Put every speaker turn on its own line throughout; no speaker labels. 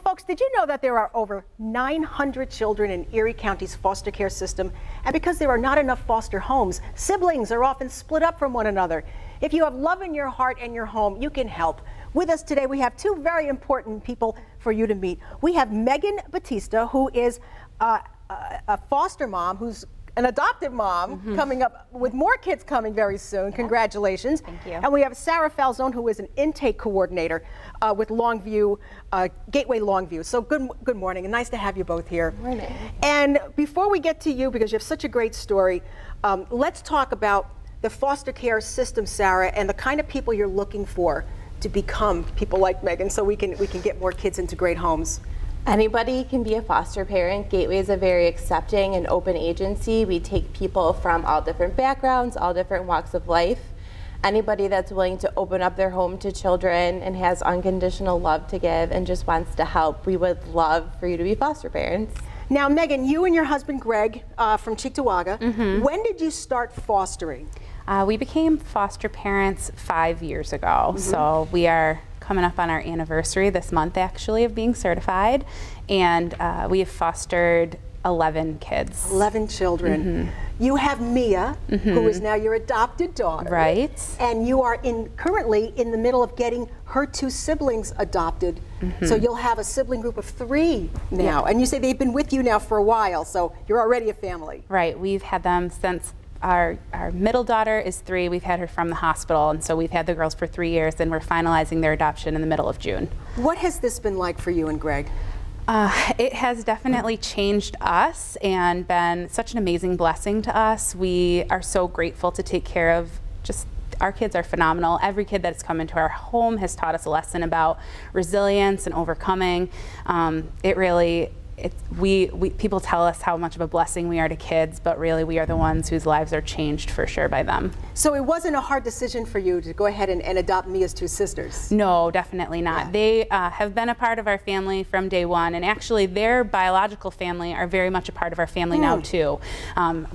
folks, did you know that there are over 900 children in Erie County's foster care system? And because there are not enough foster homes, siblings are often split up from one another. If you have love in your heart and your home, you can help. With us today, we have two very important people for you to meet. We have Megan Batista, who is a foster mom, who's an adoptive mom, coming up with more kids coming very soon. Yeah. Congratulations.
Thank you.
And we have Sarah Falzone, who is an intake coordinator with Longview, Gateway Longview. So good morning, and nice to have you both here.
Good morning.
And before we get to you, because you have such a great story, let's talk about the foster care system, Sarah, and the kind of people you're looking for to become people like Megan, so we can get more kids into great homes.
Anybody can be a foster parent. Gateway is a very accepting and open agency. We take people from all different backgrounds, all different walks of life. Anybody that's willing to open up their home to children and has unconditional love to give and just wants to help, we would love for you to be foster parents.
Now, Megan, you and your husband Greg from Cheektowaga, when did you start fostering?
We became foster parents 5 years ago, so we are coming up on our anniversary this month, actually, of being certified, and we have fostered 11 kids.
11 children. You have Mia, who is now your adopted daughter.
Right.
And you are currently in the middle of getting her two siblings adopted. So you'll have a sibling group of 3 now. Yeah. And you say they've been with you now for a while, so you're already a family.
Right. We've had them since our middle daughter is 3. We've had her from the hospital, and so we've had the girls for 3 years, and we're finalizing their adoption in the middle of June.
What has this been like for you and Greg?
It has definitely changed us and been such an amazing blessing to us. We are so grateful to take care of our kids are phenomenal. Every kid that's come into our home has taught us a lesson about resilience and overcoming. People tell us how much of a blessing we are to kids, but really we are the ones whose lives are changed for sure by them. So
it wasn't a hard decision for you to go ahead and adopt Mia's 2 sisters?
No, definitely not. Yeah. They have been a part of our family from day one, and actually their biological family are very much a part of our family now too.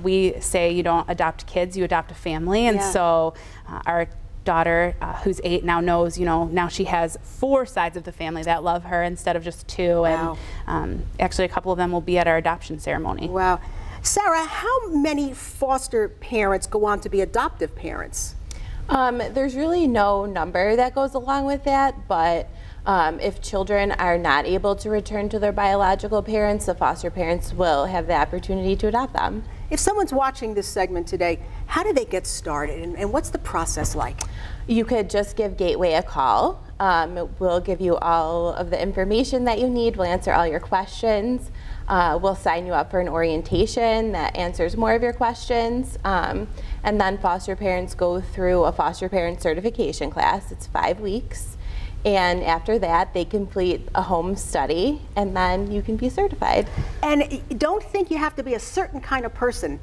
We say you don't adopt kids, you adopt a family, and so our daughter, who's 8 now, knows, now she has 4 sides of the family that love her instead of just 2. Wow. And actually a couple of them will be at our adoption ceremony.
Wow. Sarah, how many foster parents go on to be adoptive parents?
There's really no number that goes along with that, but if children are not able to return to their biological parents, the foster parents will have the opportunity to adopt them.
If someone's watching this segment today, how do they get started, and what's the process like?
You could just give Gateway a call. We'll give you all of the information that you need. We'll answer all your questions. We'll sign you up for an orientation that answers more of your questions. And then foster parents go through a foster parent certification class. It's 5 weeks. And after that, they complete a home study, and then you can be certified.
And don't think you have to be a certain kind of person,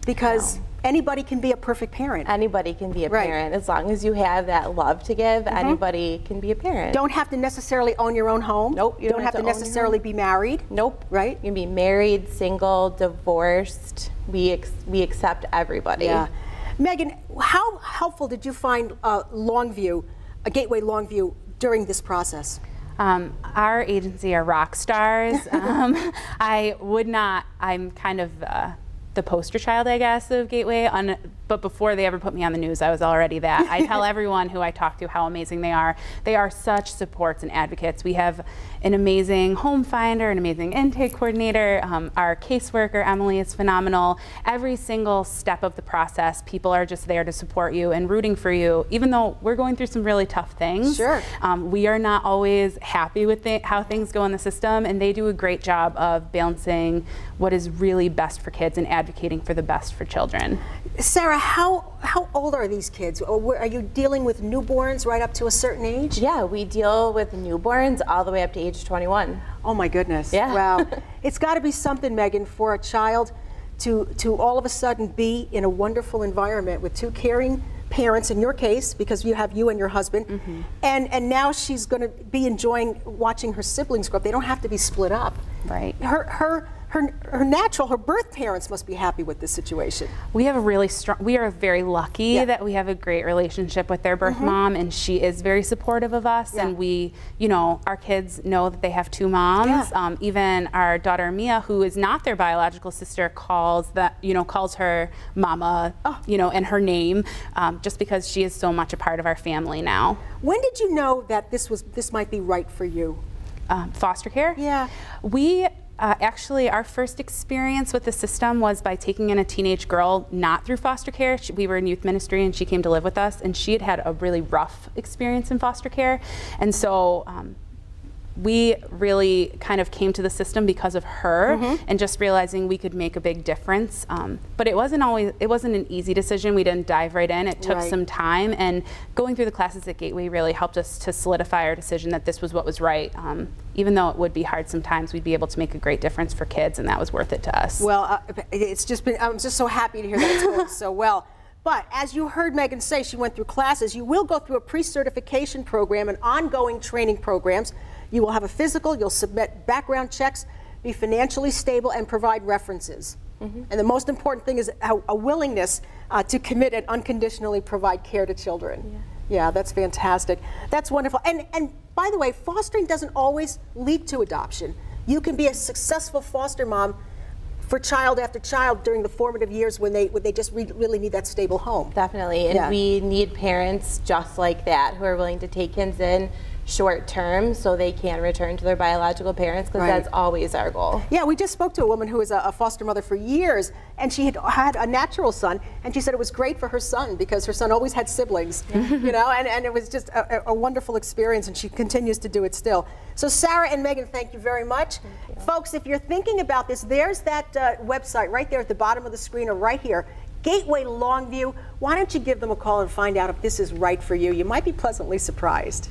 because anybody can be a perfect parent.
Anybody can be a parent. As long as you have that love to give, anybody can be a parent.
Don't have to necessarily own your own home.
Nope.
You don't have to necessarily be married.
Nope.
Right?
You can be married, single, divorced. We accept everybody.
Yeah. Megan, how helpful did you find Longview, Gateway Longview, during this process?
Our agency are rock stars. I'm kind of the poster child, I guess, of Gateway. But before they ever put me on the news, I was already that. I tell everyone who I talk to how amazing they are. They are such supports and advocates. We have an amazing home finder, an amazing intake coordinator. Our caseworker, Emily, is phenomenal. Every single step of the process, people are just there to support you and rooting for you, even though we're going through some really tough things.
Sure.
We are not always happy with how things go in the system, and they do a great job of balancing what is really best for kids and advocating for the best for children.
Sarah, how old are these kids? Are you dealing with newborns right up to a certain age?
Yeah, we deal with newborns all the way up to age 21.
Oh my goodness.
Yeah.
Wow. It's got to be something, Megan, for a child to all of a sudden be in a wonderful environment with 2 caring parents, in your case, because you have you and your husband, and now she's going to be enjoying watching her siblings grow up. They don't have to be split up.
Right.
Her her birth parents must be happy with this situation.
We have a really strong, we are very lucky that we have a great relationship with their birth mom, and she is very supportive of us, and we, you know, our kids know that they have two moms. Even our daughter Mia, who is not their biological sister, calls her mama, you know, and her name, just because she is so much a part of our family now.
When did you know that this might be right for you?
Foster care? Yeah. We actually, our first experience with the system was by taking in a teenage girl, not through foster care. We were in youth ministry and she came to live with us, and she had had a really rough experience in foster care. And so we really kind of came to the system because of her, and just realizing we could make a big difference. But it wasn't an easy decision. We didn't dive right in. It took some time, and going through the classes at Gateway really helped us to solidify our decision that this was what was right. Even though it would be hard sometimes, we'd be able to make a great difference for kids, and that was worth it to us.
Well, I'm just so happy to hear that it's going so well. But as you heard Megan say, she went through classes. You will go through a pre-certification program and ongoing training programs. You will have a physical, you'll submit background checks, be financially stable, and provide references. And the most important thing is a willingness to commit and unconditionally provide care to children. Yeah, that's fantastic. That's wonderful. And by the way, fostering doesn't always lead to adoption. You can be a successful foster mom for child after child during the formative years when they just really need that stable home.
Definitely, and we need parents just like that who are willing to take kids in short term so they can return to their biological parents, because that's always our goal.
Yeah, we just spoke to a woman who was a foster mother for years, and she had a natural son, and she said it was great for her son because her son always had siblings, you know, and it was just a wonderful experience, and she continues to do it still. So Sarah and Megan, thank you very much. Folks, if you're thinking about this, there's that website right there at the bottom of the screen or right here, Gateway Longview. Why don't you give them a call and find out if this is right for you? You might be pleasantly surprised.